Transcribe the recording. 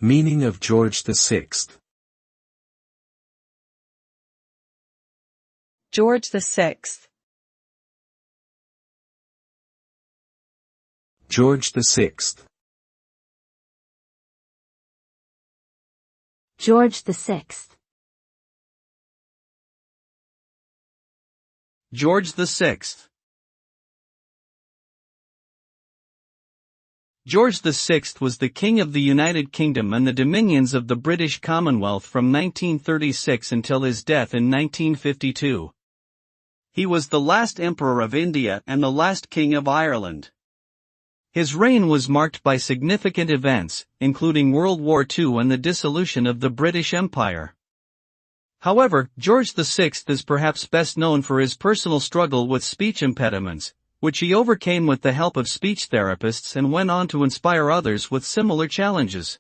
Meaning of George VI. George VI. George VI. George VI. George VI. George VI was the King of the United Kingdom and the Dominions of the British Commonwealth from 1936 until his death in 1952. He was the last Emperor of India and the last King of Ireland. His reign was marked by significant events, including World War II and the dissolution of the British Empire. However, George VI is perhaps best known for his personal struggle with speech impediments, which he overcame with the help of speech therapists and went on to inspire others with similar challenges.